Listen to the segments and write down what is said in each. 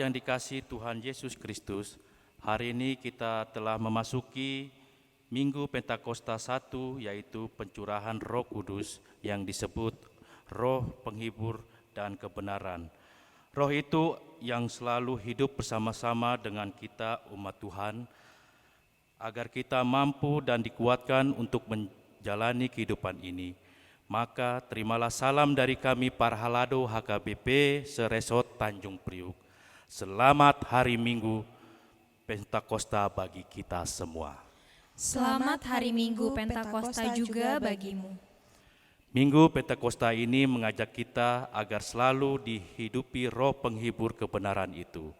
yang dikasihi Tuhan Yesus Kristus, hari ini kita telah memasuki Minggu Pentakosta 1, yaitu pencurahan Roh Kudus yang disebut Roh Penghibur dan Kebenaran. Roh itu yang selalu hidup bersama-sama dengan kita umat Tuhan, agar kita mampu dan dikuatkan untuk menjalani kehidupan ini. Maka terimalah salam dari kami para halado HKBP Seresot Tanjung Priuk. Selamat hari Minggu Pentakosta bagi kita semua. Selamat hari Minggu Pentakosta juga bagimu. Minggu Pentakosta ini mengajak kita agar selalu dihidupi Roh Penghibur kebenaran itu.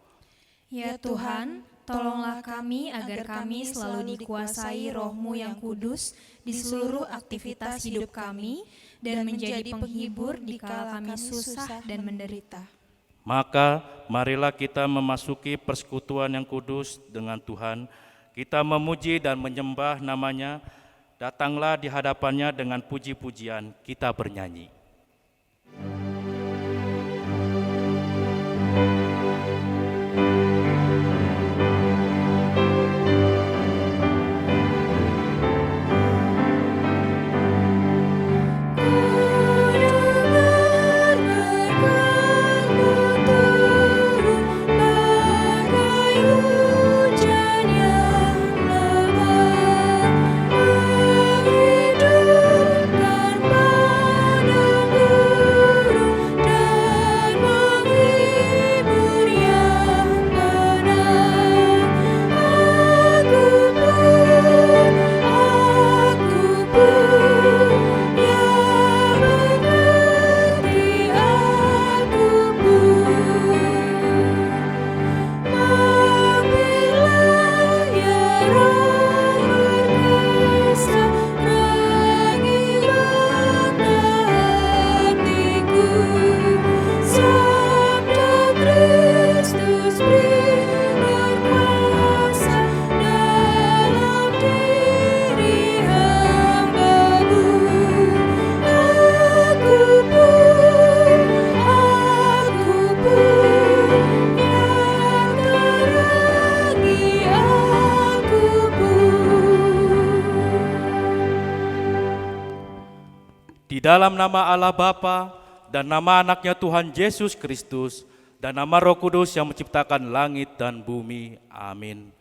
Ya Tuhan, tolonglah kami agar kami selalu dikuasai Roh-Mu yang kudus di seluruh aktivitas hidup kami dan menjadi penghibur di kala kami susah dan menderita. Maka marilah kita memasuki persekutuan yang kudus dengan Tuhan. Kita memuji dan menyembah nama-Nya. Datanglah di hadapan-Nya dengan puji-pujian, kita bernyanyi. Di dalam nama Allah Bapa dan nama anaknya Tuhan Yesus Kristus dan nama Roh Kudus yang menciptakan langit dan bumi. Amin.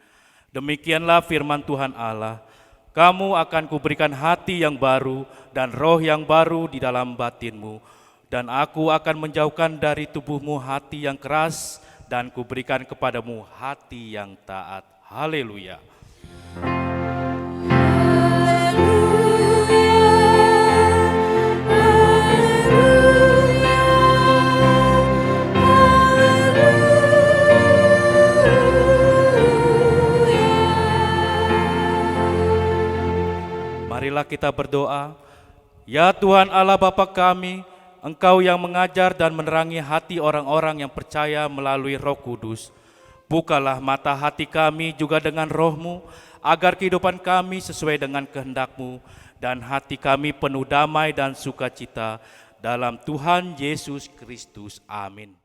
Demikianlah firman Tuhan Allah. Kamu akan kuberikan hati yang baru dan roh yang baru di dalam batinmu. Dan aku akan menjauhkan dari tubuhmu hati yang keras dan kuberikan kepadamu hati yang taat. Haleluya. Marilah kita berdoa. Ya Tuhan Allah Bapa kami, Engkau yang mengajar dan menerangi hati orang-orang yang percaya melalui Roh Kudus. Bukalah mata hati kami juga dengan Roh-Mu, agar kehidupan kami sesuai dengan kehendak-Mu, dan hati kami penuh damai dan sukacita dalam Tuhan Yesus Kristus. Amin.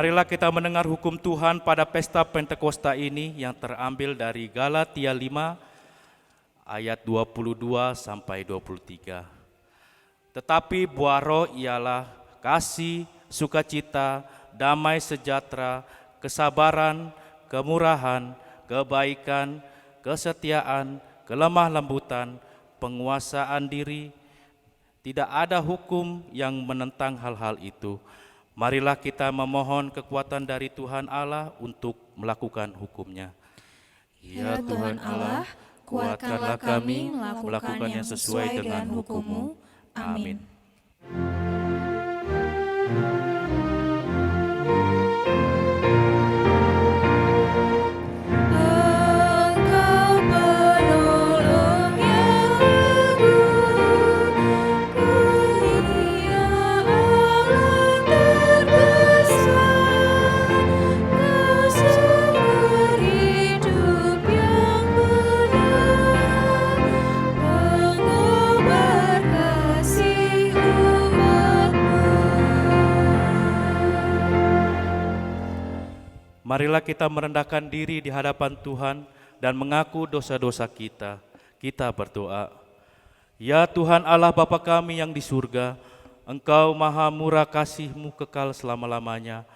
Marilah kita mendengar hukum Tuhan pada pesta Pentakosta ini yang terambil dari Galatia 5 ayat 22 sampai 23. Tetapi buah roh ialah kasih, sukacita, damai sejahtera, kesabaran, kemurahan, kebaikan, kesetiaan, kelemah lembutan, penguasaan diri. Tidak ada hukum yang menentang hal-hal itu. Marilah kita memohon kekuatan dari Tuhan Allah untuk melakukan hukum-Nya. Ya Tuhan Allah, Kuatkanlah kami melakukan yang sesuai dengan hukum-Mu. Amin. Engkau penolong yang agung, Mulia Allah terbesar, Kau sumber hidup yang benar, pengobar kasih umat-Mu. Marilah kita merendahkan diri di hadapan Tuhan dan mengaku dosa-dosa kita. Kita berdoa. Ya Tuhan Allah Bapa kami yang di surga, Engkau maha murah kasih-Mu kekal selama-lamanya.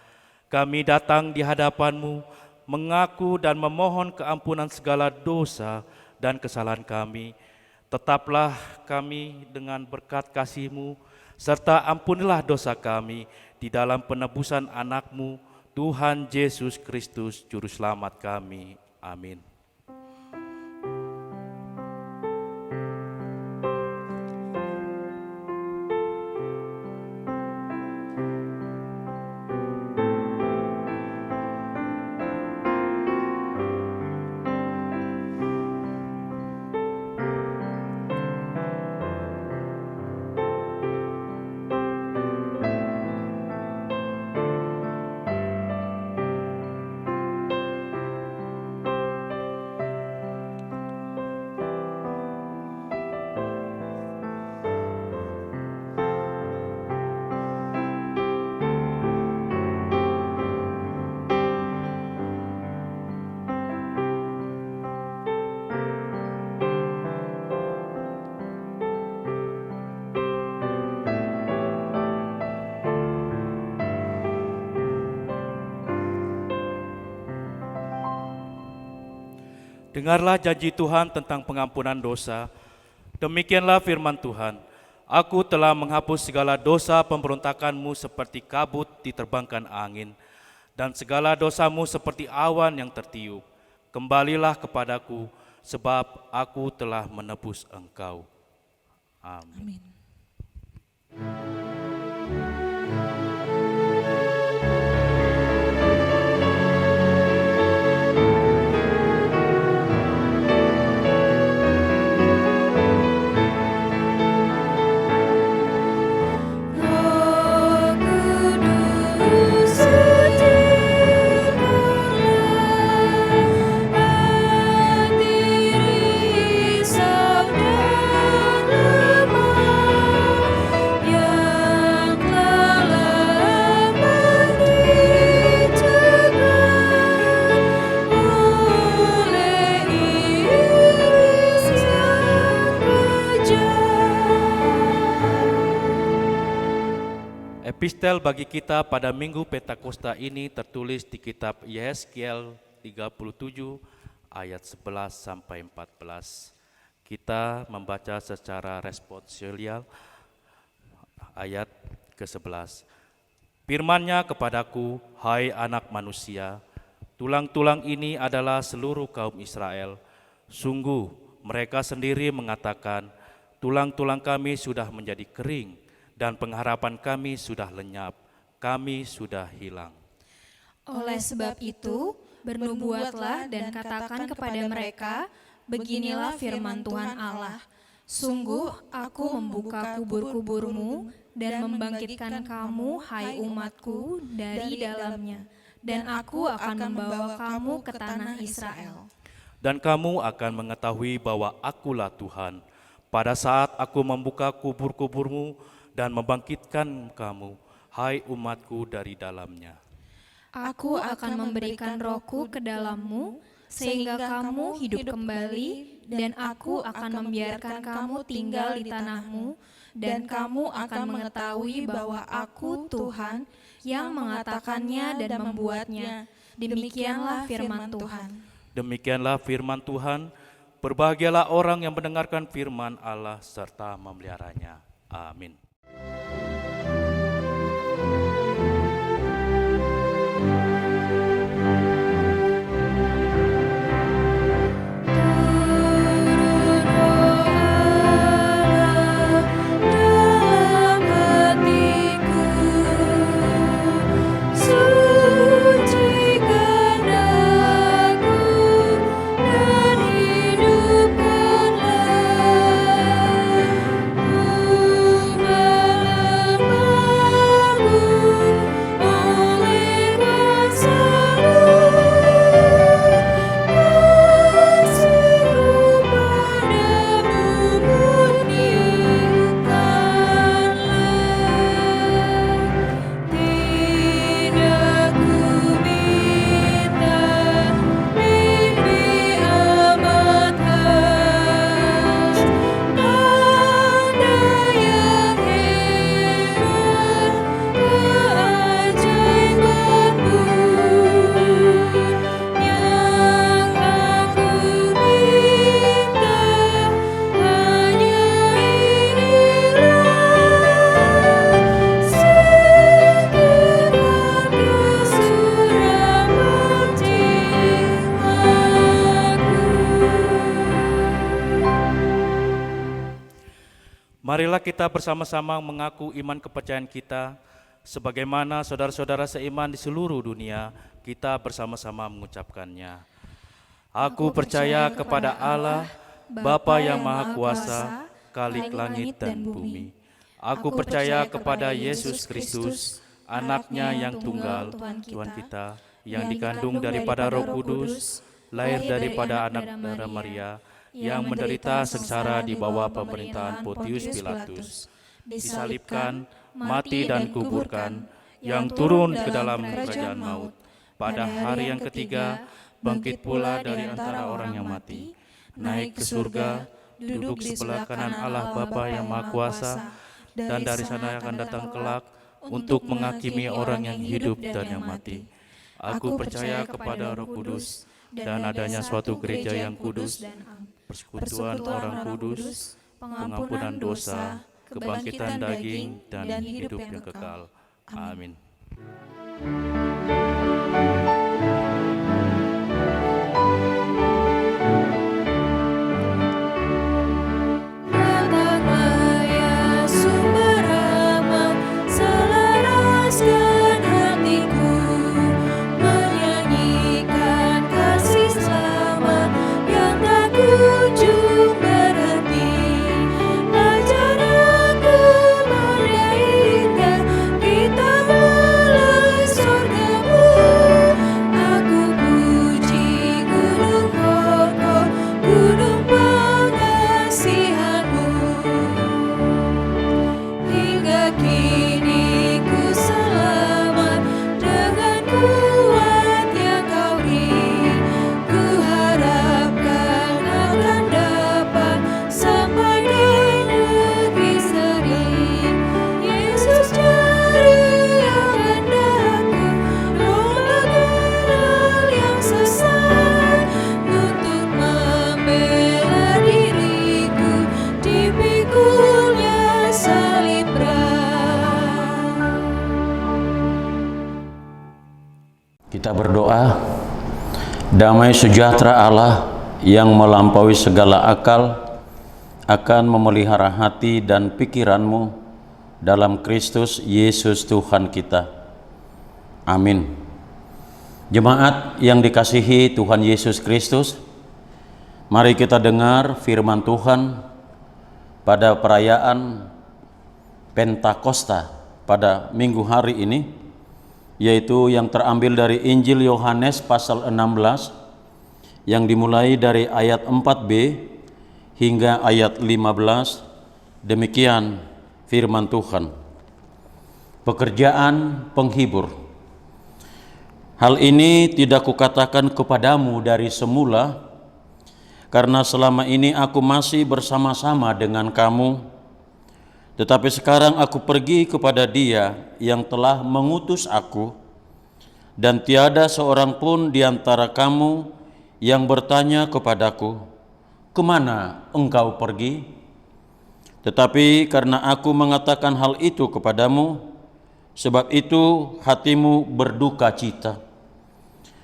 Kami datang di hadapan-Mu, mengaku dan memohon keampunan segala dosa dan kesalahan kami. Tetaplah kami dengan berkat kasih-Mu, serta ampunilah dosa kami di dalam penebusan anak-Mu, Tuhan Yesus Kristus, Juru Selamat kami. Amin. Dengarlah janji Tuhan tentang pengampunan dosa. Demikianlah firman Tuhan. Aku telah menghapus segala dosa pemberontakanmu seperti kabut diterbangkan angin, dan segala dosamu seperti awan yang tertiup. Kembalilah kepadaku, sebab aku telah menebus engkau. Amin. Roh Kudus setirkanlah hati risau dan lemah, yang telah lambat dicegah oleh iblis yang kejam. Epistel bagi kita pada Minggu Pentakosta ini tertulis di kitab Yehezkiel 37 ayat 11 sampai 14. Kita membaca secara responsorial ayat ke-11. Firman-Nya kepadaku, hai anak manusia, tulang-tulang ini adalah seluruh kaum Israel. Sungguh mereka sendiri mengatakan, tulang-tulang kami sudah menjadi kering, dan pengharapan kami sudah lenyap, kami sudah hilang. Oleh sebab itu, bernubuatlah dan katakan kepada mereka, beginilah firman Tuhan Allah, sungguh aku membuka kubur-kuburmu dan membangkitkan kamu, hai umatku, dari dalamnya, dan aku akan membawa kamu ke tanah Israel. Dan kamu akan mengetahui bahwa akulah Tuhan, pada saat aku membuka kubur-kuburmu dan membangkitkan kamu, hai umatku, dari dalamnya. Aku akan memberikan rohku ke dalammu, sehingga kamu hidup kembali, dan aku akan membiarkan kamu tinggal di tanahmu, dan kamu akan mengetahui bahwa aku Tuhan yang mengatakannya dan membuatnya. Demikianlah firman Tuhan. Demikianlah firman Tuhan. Berbahagialah orang yang mendengarkan firman Allah serta memeliharanya. Amin. Marilah kita bersama-sama mengaku iman kepercayaan kita, sebagaimana saudara-saudara seiman di seluruh dunia, kita bersama-sama mengucapkannya. Aku percaya kepada Allah, Bapa yang Maha Kuasa, Khalik langit dan bumi. Aku percaya kepada Yesus Kristus, Anak-Nya yang tunggal, Tuhan kita, yang dikandung daripada Roh Kudus, lahir daripada anak darah Maria, yang menderita sengsara di bawah pemerintahan Pontius Pilatus, disalibkan, mati dan kuburkan, yang turun ke dalam kerajaan maut. Pada hari yang ketiga, bangkit pula dari antara orang yang mati, naik ke surga, duduk di sebelah kanan Allah Bapa yang Maha Kuasa, dan dari sana akan datang kelak untuk menghakimi orang yang hidup dan yang mati. Aku percaya kepada Roh Kudus dan adanya suatu gereja yang kudus, persekutuan orang kudus, pengampunan dosa, kebangkitan daging, dan hidup yang kekal. Amin. Kita berdoa. Damai sejahtera Allah yang melampaui segala akal akan memelihara hati dan pikiranmu dalam Kristus Yesus Tuhan kita. Amin. Jemaat yang dikasihi Tuhan Yesus Kristus, mari kita dengar firman Tuhan pada perayaan Pentakosta pada minggu hari ini, yaitu yang terambil dari Injil Yohanes pasal 16 yang dimulai dari ayat 4b hingga ayat 15. Demikian firman Tuhan. Pekerjaan penghibur. Hal ini tidak kukatakan kepadamu dari semula, karena selama ini aku masih bersama-sama dengan kamu. Tetapi sekarang aku pergi kepada Dia yang telah mengutus aku, dan tiada seorang pun di antara kamu yang bertanya kepadaku, "Kemana engkau pergi?" Tetapi karena aku mengatakan hal itu kepadamu, sebab itu hatimu berduka cita.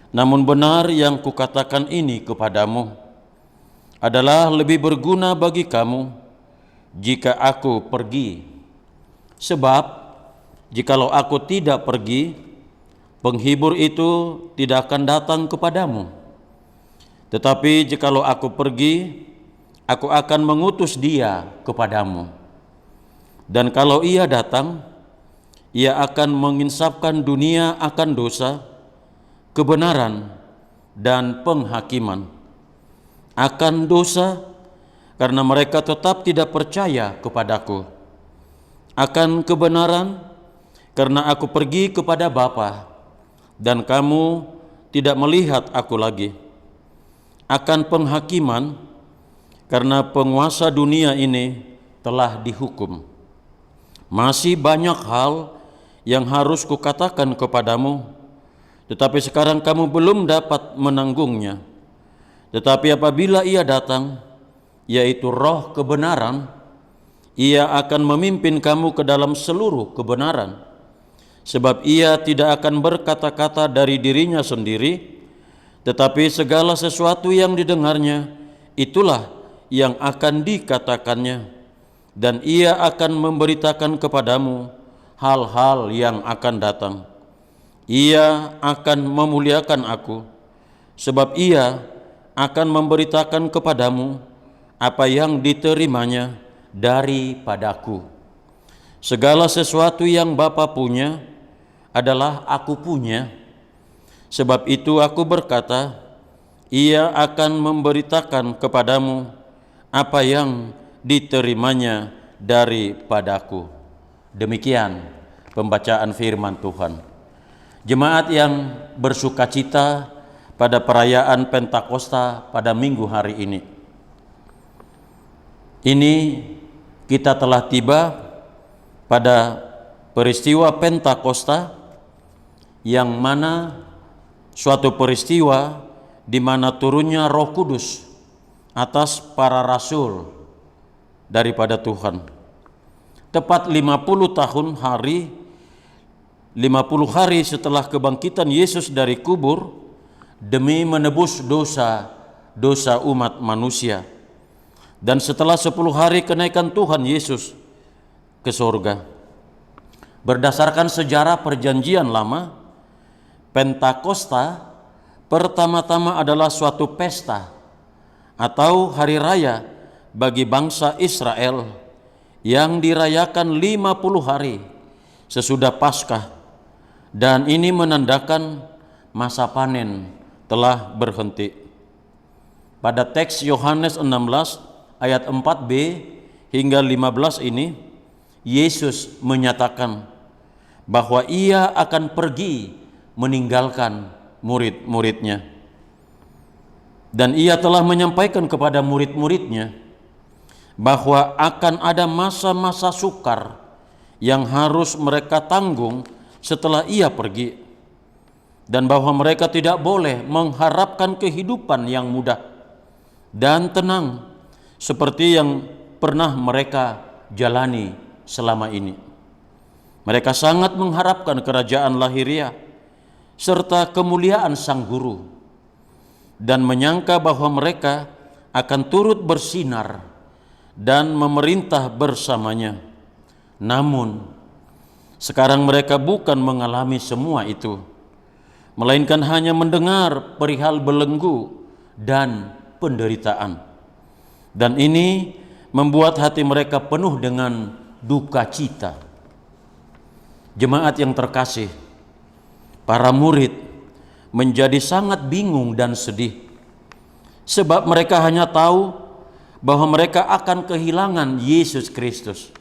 Namun benar yang kukatakan ini kepadamu adalah lebih berguna bagi kamu jika aku pergi. Sebab jikalau aku tidak pergi, penghibur itu tidak akan datang kepadamu. Tetapi jikalau aku pergi, aku akan mengutus Dia kepadamu. Dan kalau Ia datang, Ia akan menginsafkan dunia akan dosa, kebenaran, dan penghakiman. Akan dosa, karena mereka tetap tidak percaya kepadaku. Akan kebenaran, karena aku pergi kepada Bapa, dan kamu tidak melihat aku lagi. Akan penghakiman, karena penguasa dunia ini telah dihukum. Masih banyak hal yang harus kukatakan kepadamu, tetapi sekarang kamu belum dapat menanggungnya. Tetapi apabila Ia datang, yaitu Roh kebenaran, Ia akan memimpin kamu ke dalam seluruh kebenaran. Sebab Ia tidak akan berkata-kata dari dirinya sendiri, tetapi segala sesuatu yang didengarnya, itulah yang akan dikatakannya, dan Ia akan memberitakan kepadamu hal-hal yang akan datang. Ia akan memuliakan aku, sebab Ia akan memberitakan kepadamu apa yang diterimanya daripadaku. Segala sesuatu yang Bapa punya adalah aku punya. Sebab itu aku berkata, Ia akan memberitakan kepadamu apa yang diterimanya daripadaku. Demikian pembacaan firman Tuhan. Jemaat yang bersukacita pada perayaan Pentakosta pada minggu hari ini. Ini kita telah tiba pada peristiwa Pentakosta, yang mana suatu peristiwa di mana turunnya Roh Kudus atas para rasul daripada Tuhan. Tepat 50 hari setelah kebangkitan Yesus dari kubur demi menebus dosa umat manusia. Dan setelah 10 hari kenaikan Tuhan Yesus ke surga. Berdasarkan sejarah perjanjian lama, Pentakosta pertama-tama adalah suatu pesta atau hari raya bagi bangsa Israel yang dirayakan 50 hari sesudah Paskah, dan ini menandakan masa panen telah berhenti. Pada teks Yohanes 16 ayat 4b hingga 15 ini, Yesus menyatakan bahwa Ia akan pergi meninggalkan murid-muridnya. Dan Ia telah menyampaikan kepada murid-muridnya bahwa akan ada masa-masa sukar yang harus mereka tanggung setelah Ia pergi, dan bahwa mereka tidak boleh mengharapkan kehidupan yang mudah dan tenang seperti yang pernah mereka jalani selama ini. Mereka sangat mengharapkan kerajaan lahiriah serta kemuliaan Sang Guru, dan menyangka bahwa mereka akan turut bersinar dan memerintah bersamanya. Namun sekarang mereka bukan mengalami semua itu, melainkan hanya mendengar perihal belenggu dan penderitaan. Dan ini membuat hati mereka penuh dengan duka cita. Jemaat yang terkasih, para murid menjadi sangat bingung dan sedih, sebab mereka hanya tahu bahwa mereka akan kehilangan Yesus Kristus.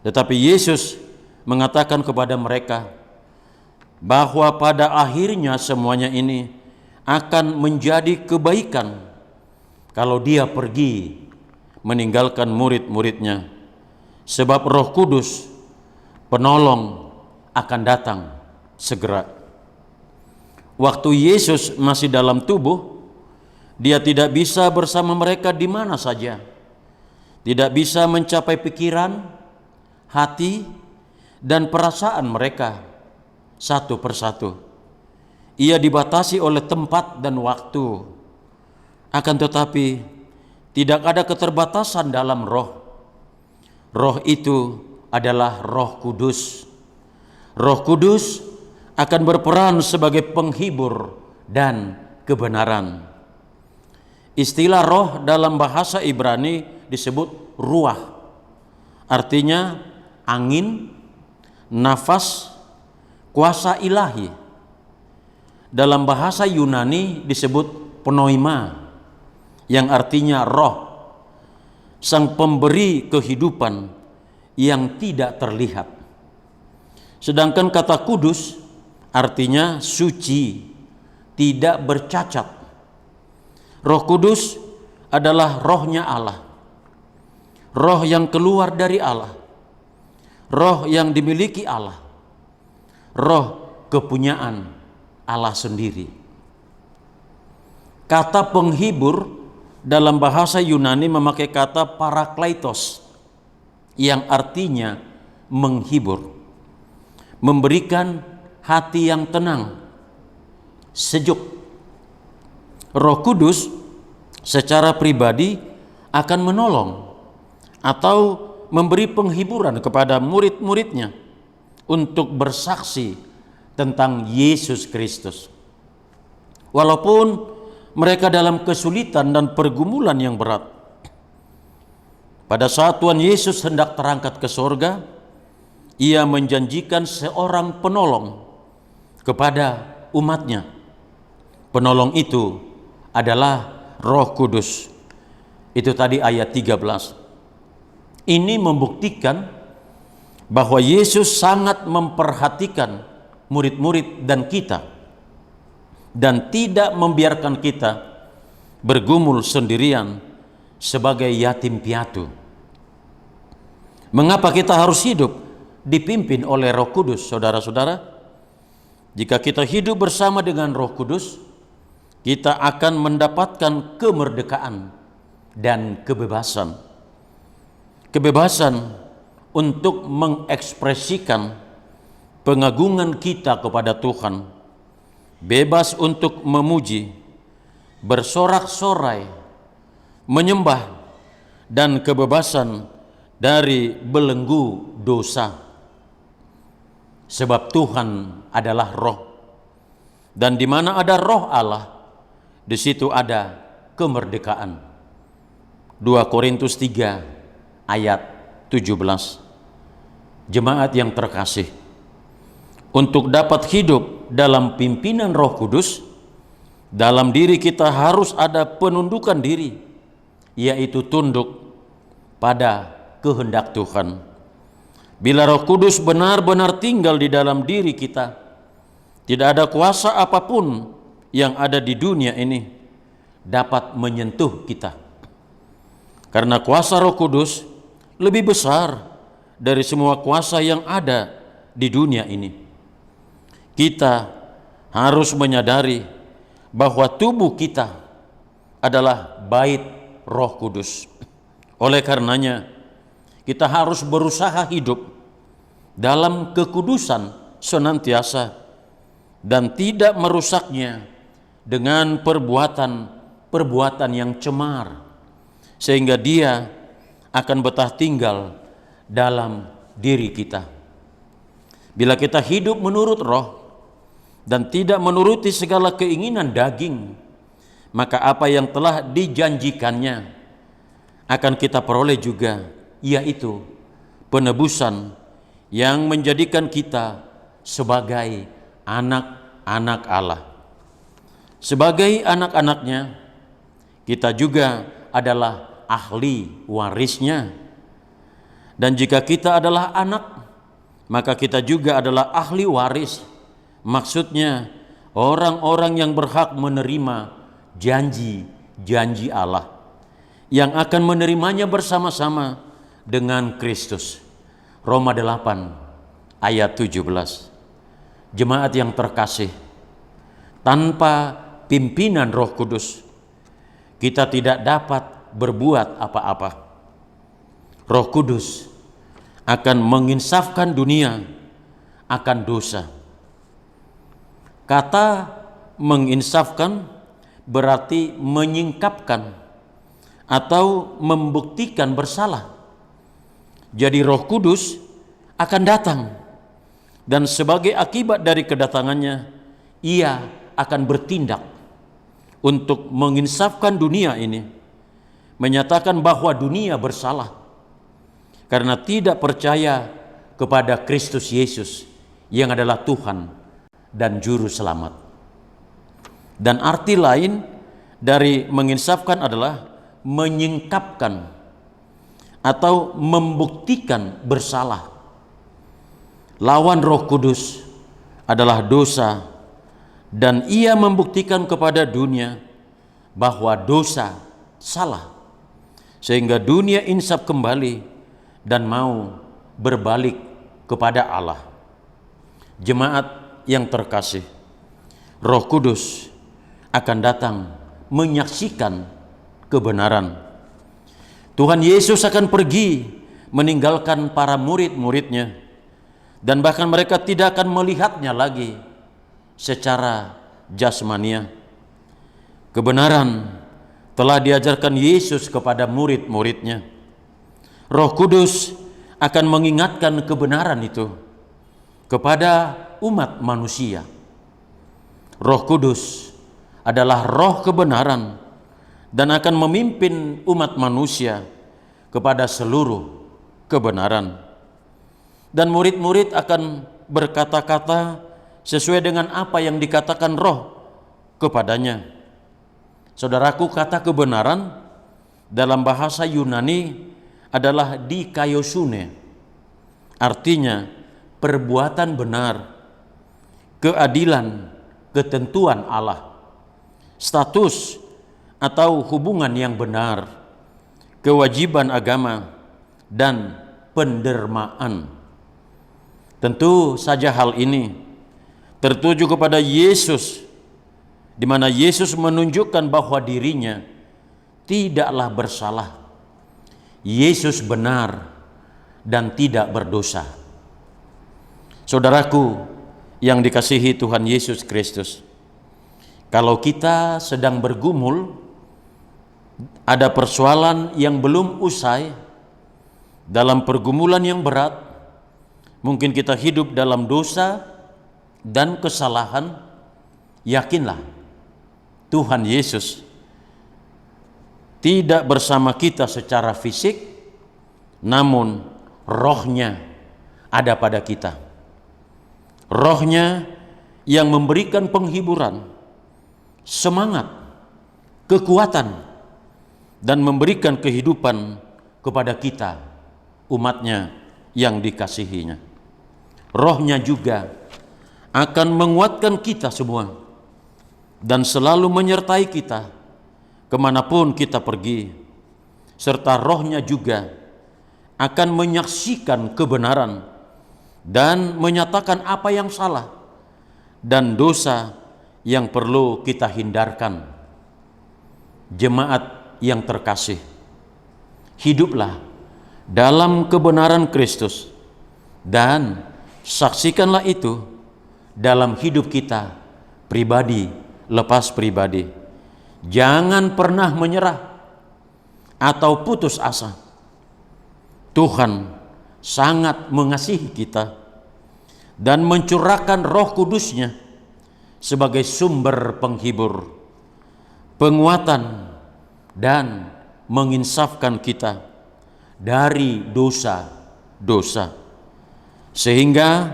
Tetapi Yesus mengatakan kepada mereka bahwa pada akhirnya semuanya ini akan menjadi kebaikan kalau Dia pergi meninggalkan murid-muridnya, sebab Roh Kudus penolong akan datang segera. Waktu Yesus masih dalam tubuh, Dia tidak bisa bersama mereka di mana saja, tidak bisa mencapai pikiran, hati, dan perasaan mereka satu persatu. Ia dibatasi oleh tempat dan waktu. Akan tetapi tidak ada keterbatasan dalam roh. Roh itu adalah Roh Kudus. Roh Kudus akan berperan sebagai penghibur dan kebenaran. Istilah roh dalam bahasa Ibrani disebut ruah. Artinya angin, nafas, kuasa ilahi. Dalam bahasa Yunani disebut pneuma, yang artinya roh, sang pemberi kehidupan yang tidak terlihat. Sedangkan kata kudus artinya suci, tidak bercacat. Roh Kudus adalah rohnya Allah, roh yang keluar dari Allah, roh yang dimiliki Allah, roh kepunyaan Allah sendiri. Kata penghibur dalam bahasa Yunani memakai kata parakletos, yang artinya menghibur, memberikan hati yang tenang, sejuk. Roh Kudus secara pribadi akan menolong, atau memberi penghiburan kepada murid-muridnya untuk bersaksi tentang Yesus Kristus. Walaupun mereka dalam kesulitan dan pergumulan yang berat, pada saat Tuhan Yesus hendak terangkat ke sorga, Ia menjanjikan seorang penolong kepada umatnya. Penolong itu adalah Roh Kudus. Itu tadi ayat 13. Ini membuktikan bahwa Yesus sangat memperhatikan murid-murid dan kita, dan tidak membiarkan kita bergumul sendirian sebagai yatim piatu. Mengapa kita harus hidup dipimpin oleh Roh Kudus, saudara-saudara? Jika kita hidup bersama dengan Roh Kudus, kita akan mendapatkan kemerdekaan dan kebebasan. Kebebasan untuk mengekspresikan pengagungan kita kepada Tuhan, bebas untuk memuji, bersorak-sorai, menyembah, dan kebebasan dari belenggu dosa. Sebab Tuhan adalah Roh, dan di mana ada Roh Allah, di situ ada kemerdekaan. 2 Korintus 3 ayat 17. Jemaat yang terkasih, untuk dapat hidup dalam pimpinan Roh Kudus, dalam diri kita harus ada penundukan diri, yaitu tunduk pada kehendak Tuhan. Bila Roh Kudus benar-benar tinggal di dalam diri kita, tidak ada kuasa apapun yang ada di dunia ini dapat menyentuh kita. Karena kuasa Roh Kudus lebih besar dari semua kuasa yang ada di dunia ini. Kita harus menyadari bahwa tubuh kita adalah bait Roh Kudus. Oleh karenanya, kita harus berusaha hidup dalam kekudusan senantiasa dan tidak merusaknya dengan perbuatan yang cemar, sehingga dia akan betah tinggal dalam diri kita. Bila kita hidup menurut Roh dan tidak menuruti segala keinginan daging, maka apa yang telah dijanjikannya akan kita peroleh juga, yaitu penebusan yang menjadikan kita sebagai anak-anak Allah. Sebagai anak-anaknya, kita juga adalah ahli warisnya. Dan jika kita adalah anak, maka kita juga adalah ahli waris. Maksudnya orang-orang yang berhak menerima janji-janji Allah, yang akan menerimanya bersama-sama dengan Kristus. Roma 8 ayat 17. Jemaat yang terkasih, tanpa pimpinan Roh Kudus, kita tidak dapat berbuat apa-apa. Roh Kudus akan menginsafkan dunia akan dosa. Kata menginsafkan berarti menyingkapkan atau membuktikan bersalah. Jadi Roh Kudus akan datang, dan sebagai akibat dari kedatangannya, Ia akan bertindak untuk menginsafkan dunia ini, menyatakan bahwa dunia bersalah karena tidak percaya kepada Kristus Yesus yang adalah Tuhan dan Juru Selamat. Dan arti lain dari menginsafkan adalah menyingkapkan atau membuktikan bersalah. Lawan Roh Kudus adalah dosa, dan Ia membuktikan kepada dunia bahwa dosa salah, sehingga dunia insaf kembali dan mau berbalik kepada Allah. Jemaat yang terkasih, Roh Kudus akan datang menyaksikan kebenaran. Tuhan Yesus akan pergi meninggalkan para murid-muridnya, dan bahkan mereka tidak akan melihatnya lagi secara jasmania. Kebenaran telah diajarkan Yesus kepada murid-muridnya. Roh Kudus akan mengingatkan kebenaran itu kepada umat manusia. Roh Kudus adalah roh kebenaran dan akan memimpin umat manusia kepada seluruh kebenaran. Dan murid-murid akan berkata-kata sesuai dengan apa yang dikatakan roh kepadanya. Saudaraku, kata kebenaran dalam bahasa Yunani adalah dikaiosune, artinya perbuatan benar, keadilan, ketentuan Allah, status atau hubungan yang benar, kewajiban agama, dan pendermaan. Tentu saja hal ini tertuju kepada Yesus, di mana Yesus menunjukkan bahwa dirinya tidaklah bersalah. Yesus benar dan tidak berdosa. Saudaraku yang dikasihi Tuhan Yesus Kristus, kalau kita sedang bergumul, ada persoalan yang belum usai, dalam pergumulan yang berat, mungkin kita hidup dalam dosa dan kesalahan, yakinlah Tuhan Yesus tidak bersama kita secara fisik, namun rohnya ada pada kita. Rohnya yang memberikan penghiburan, semangat, kekuatan, dan memberikan kehidupan kepada kita, umatnya yang dikasihinya. Rohnya juga akan menguatkan kita semua dan selalu menyertai kita kemanapun kita pergi, serta rohnya juga akan menyaksikan kebenaran dan menyatakan apa yang salah dan dosa yang perlu kita hindarkan. Jemaat yang terkasih, hiduplah dalam kebenaran Kristus dan saksikanlah itu dalam hidup kita pribadi lepas pribadi. Jangan pernah menyerah atau putus asa. Tuhan sangat mengasihi kita dan mencurahkan Roh Kudus-Nya sebagai sumber penghibur, penguatan, dan menginsafkan kita dari dosa-dosa, sehingga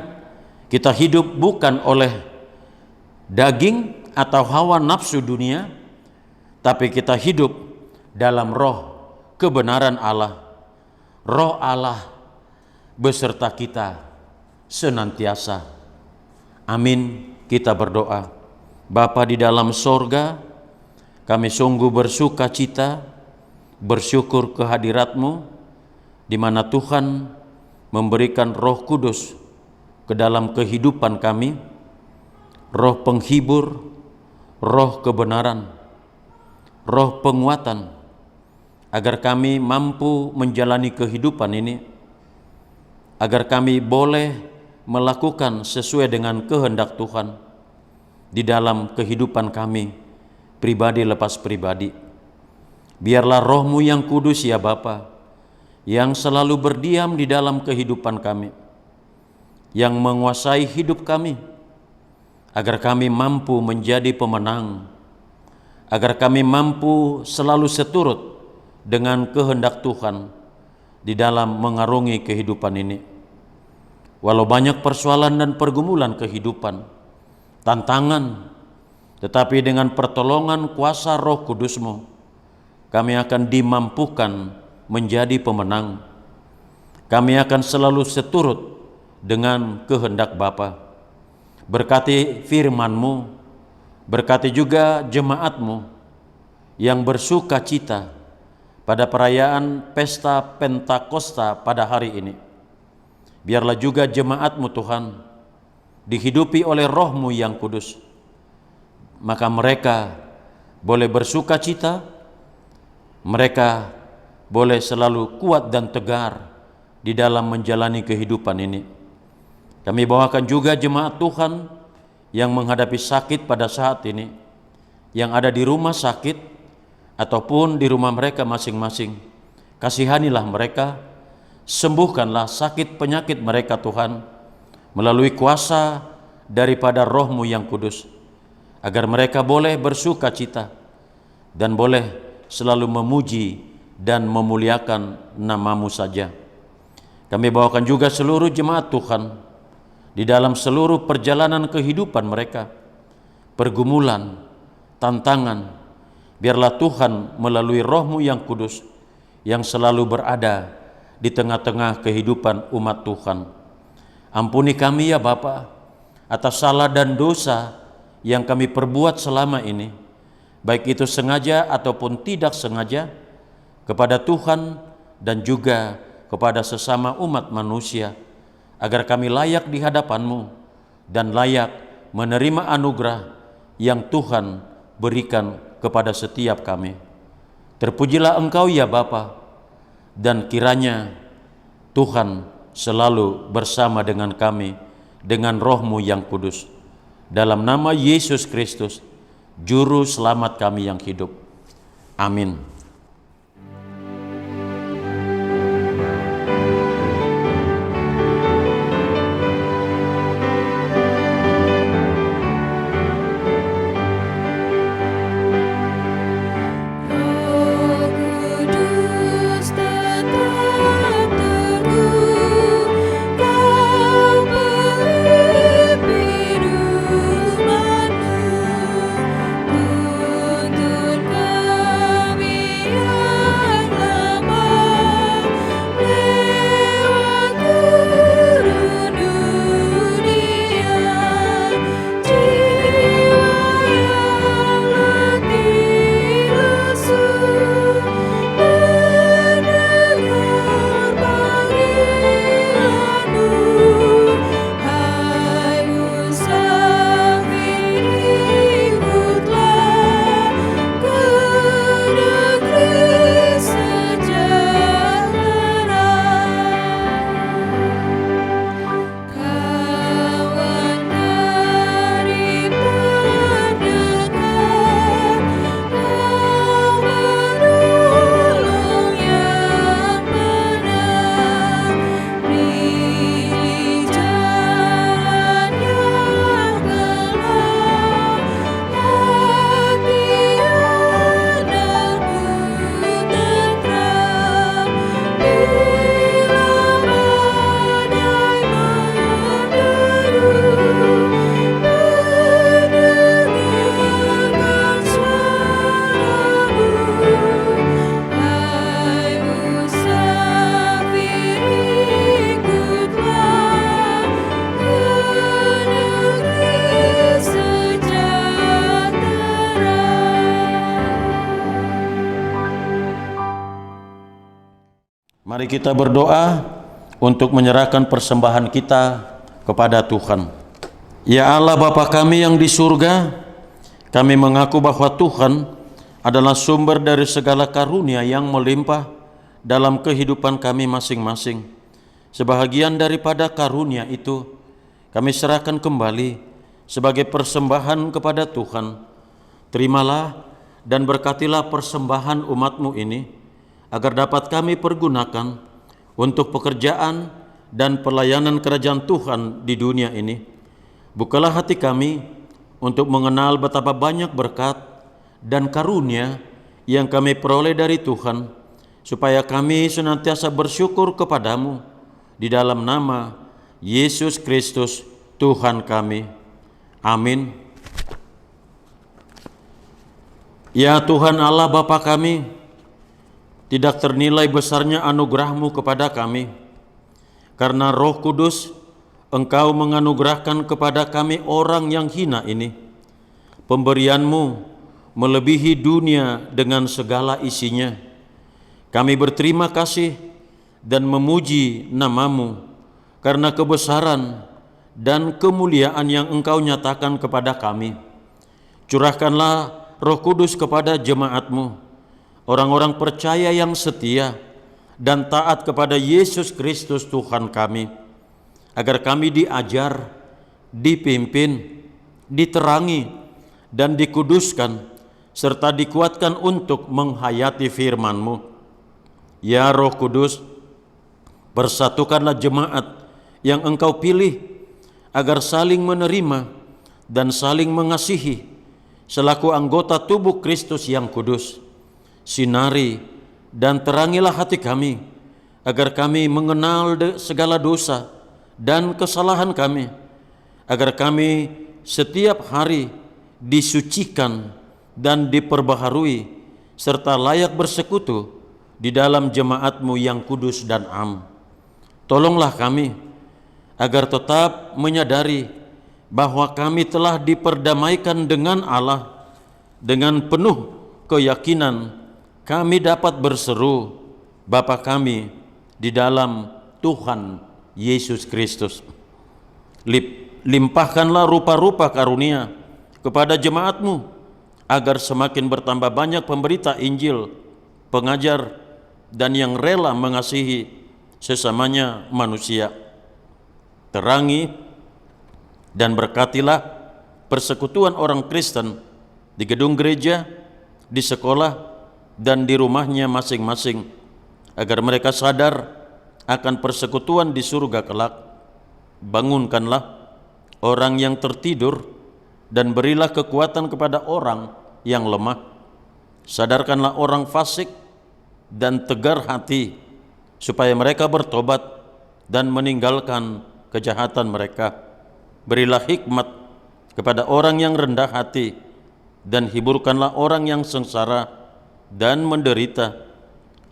kita hidup bukan oleh daging atau hawa nafsu dunia, tapi kita hidup dalam roh kebenaran Allah. Roh Allah beserta kita senantiasa. Amin. Kita berdoa. Bapa di dalam sorga, kami sungguh bersuka cita, bersyukur kehadirat-Mu, di mana Tuhan memberikan Roh Kudus ke dalam kehidupan kami, roh penghibur, roh kebenaran, roh penguatan, agar kami mampu menjalani kehidupan ini, agar kami boleh melakukan sesuai dengan kehendak Tuhan di dalam kehidupan kami pribadi lepas pribadi. Biarlah Roh-Mu yang kudus ya Bapa, yang selalu berdiam di dalam kehidupan kami, yang menguasai hidup kami, agar kami mampu menjadi pemenang, agar kami mampu selalu seturut dengan kehendak Tuhan di dalam mengarungi kehidupan ini. Walau banyak persoalan dan pergumulan kehidupan, tantangan, tetapi dengan pertolongan kuasa Roh Kudus-Mu, kami akan dimampukan menjadi pemenang. Kami akan selalu seturut dengan kehendak Bapa. Berkati firman-Mu, berkati juga jemaat-Mu yang bersuka cita pada perayaan pesta Pentakosta pada hari ini. Biarlah juga jemaat-Mu Tuhan dihidupi oleh Roh-Mu yang kudus, maka mereka boleh bersuka cita, mereka boleh selalu kuat dan tegar di dalam menjalani kehidupan ini. Kami bawakan juga jemaat Tuhan yang menghadapi sakit pada saat ini, yang ada di rumah sakit ataupun di rumah mereka masing-masing. Kasihanilah mereka sembuhkanlah sakit penyakit mereka Tuhan, melalui kuasa daripada Roh-Mu yang kudus, agar mereka boleh bersuka cita dan boleh selalu memuji dan memuliakan nama-Mu saja. Kami bawakan juga seluruh jemaat Tuhan di dalam seluruh perjalanan kehidupan mereka, pergumulan, tantangan. Biarlah Tuhan melalui Roh-Mu yang kudus yang selalu berada di tengah-tengah kehidupan umat Tuhan. Ampuni kami ya Bapa atas salah dan dosa yang kami perbuat selama ini, baik itu sengaja ataupun tidak sengaja, kepada Tuhan dan juga kepada sesama umat manusia, agar kami layak di hadapan-Mu dan layak menerima anugerah yang Tuhan berikan kepada setiap kami. Terpujilah Engkau ya Bapa, dan kiranya Tuhan selalu bersama dengan kami dengan Roh-Mu yang kudus. Dalam nama Yesus Kristus, Juru Selamat kami yang hidup. Amin. Mari kita berdoa untuk menyerahkan persembahan kita kepada Tuhan. Ya Allah Bapa kami yang di surga, kami mengaku bahwa Tuhan adalah sumber dari segala karunia yang melimpah dalam kehidupan kami masing-masing. Sebahagian daripada karunia itu kami serahkan kembali sebagai persembahan kepada Tuhan. Terimalah dan berkatilah persembahan umat-Mu ini, agar dapat kami pergunakan untuk pekerjaan dan pelayanan kerajaan Tuhan di dunia ini. Bukalah hati kami untuk mengenal betapa banyak berkat dan karunia yang kami peroleh dari Tuhan, supaya kami senantiasa bersyukur kepadamu di dalam nama Yesus Kristus Tuhan kami. Amin. Ya Tuhan Allah Bapa kami, tidak ternilai besarnya anugerah-Mu kepada kami. Karena Roh Kudus, Engkau menganugerahkan kepada kami orang yang hina ini. Pemberian-Mu melebihi dunia dengan segala isinya. Kami berterima kasih dan memuji nama-Mu karena kebesaran dan kemuliaan yang Engkau nyatakan kepada kami. Curahkanlah Roh Kudus kepada jemaat-Mu, orang-orang percaya yang setia dan taat kepada Yesus Kristus Tuhan kami, agar kami diajar, dipimpin, diterangi, dan dikuduskan, serta dikuatkan untuk menghayati firman-Mu. Ya Roh Kudus, Persatukanlah jemaat yang Engkau pilih agar saling menerima dan saling mengasihi selaku anggota tubuh Kristus yang kudus. Sinari dan terangilah hati kami agar kami mengenal segala dosa dan kesalahan kami, agar kami setiap hari disucikan dan diperbaharui serta layak bersekutu di dalam jemaat-Mu yang kudus dan am. Tolonglah kami agar tetap menyadari bahwa kami telah diperdamaikan dengan Allah. Dengan penuh keyakinan kami dapat berseru, Bapa kami di dalam Tuhan Yesus Kristus. Limpahkanlah rupa-rupa karunia kepada jemaat-Mu agar semakin bertambah banyak pemberita Injil, pengajar, dan yang rela mengasihi sesamanya manusia. Terangi dan berkatilah persekutuan orang Kristen di gedung gereja, di sekolah, dan di rumahnya masing-masing, agar mereka sadar akan persekutuan di surga kelak. Bangunkanlah orang yang tertidur dan berilah kekuatan kepada orang yang lemah. Sadarkanlah orang fasik dan tegar hati supaya mereka bertobat dan meninggalkan kejahatan mereka. Berilah hikmat kepada orang yang rendah hati dan hiburkanlah orang yang sengsara dan menderita,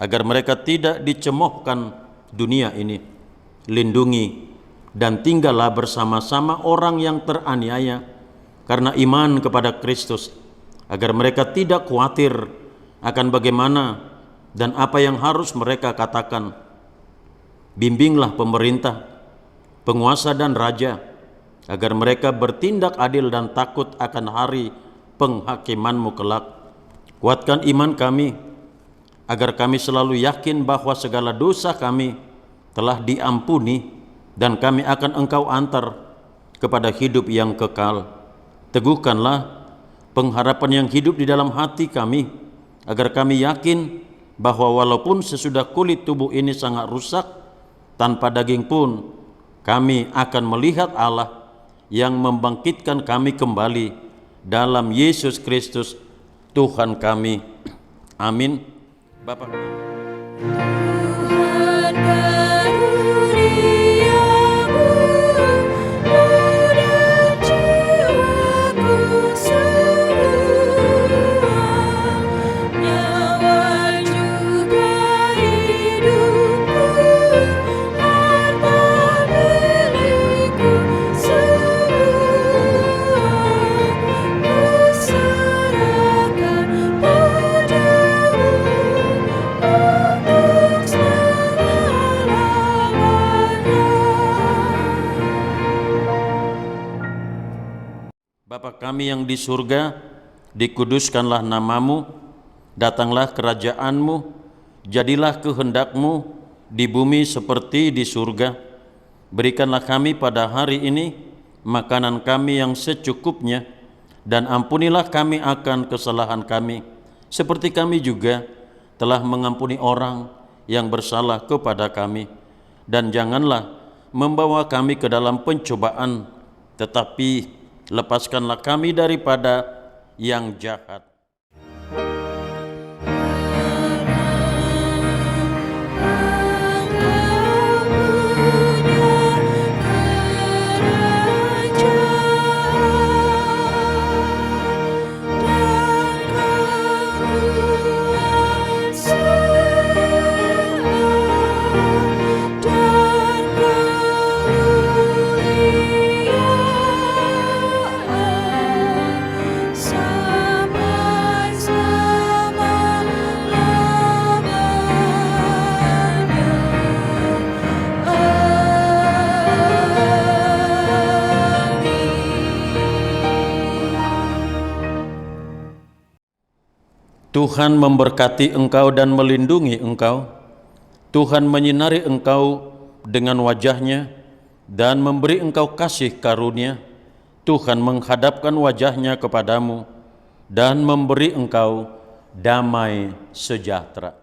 agar mereka tidak dicemoohkan dunia ini. Lindungi dan tinggallah bersama-sama orang yang teraniaya karena iman kepada Kristus, agar mereka tidak khawatir akan bagaimana dan apa yang harus mereka katakan. Bimbinglah pemerintah, penguasa dan raja, agar mereka bertindak adil dan takut akan hari penghakiman-Mu kelak. Kuatkan iman kami, agar kami selalu yakin bahwa segala dosa kami telah diampuni dan kami akan Engkau antar kepada hidup yang kekal. Teguhkanlah pengharapan yang hidup di dalam hati kami, agar kami yakin bahwa walaupun sesudah kulit tubuh ini sangat rusak, tanpa daging pun kami akan melihat Allah yang membangkitkan kami kembali dalam Yesus Kristus Tuhan kami. Amin. Bapak. Tuhan karuniamu, dan jiwaku semua, nyawa juga hidupku, harta milikku semua, kuserahkan padamu untuk selama-lamanya. Bapa kami yang di surga, dikuduskanlah nama-Mu, datanglah kerajaan-Mu, jadilah kehendak-Mu di bumi seperti di surga. Berikanlah kami pada hari ini makanan kami yang secukupnya, dan ampunilah kami akan kesalahan kami, seperti kami juga telah mengampuni orang yang bersalah kepada kami. Dan janganlah membawa kami ke dalam pencobaan, tetapi lepaskanlah kami daripada yang jahat. Tuhan memberkati engkau dan melindungi engkau. Tuhan menyinari engkau dengan wajah-Nya dan memberi engkau kasih karunia. Tuhan menghadapkan wajah-Nya kepadamu dan memberi engkau damai sejahtera.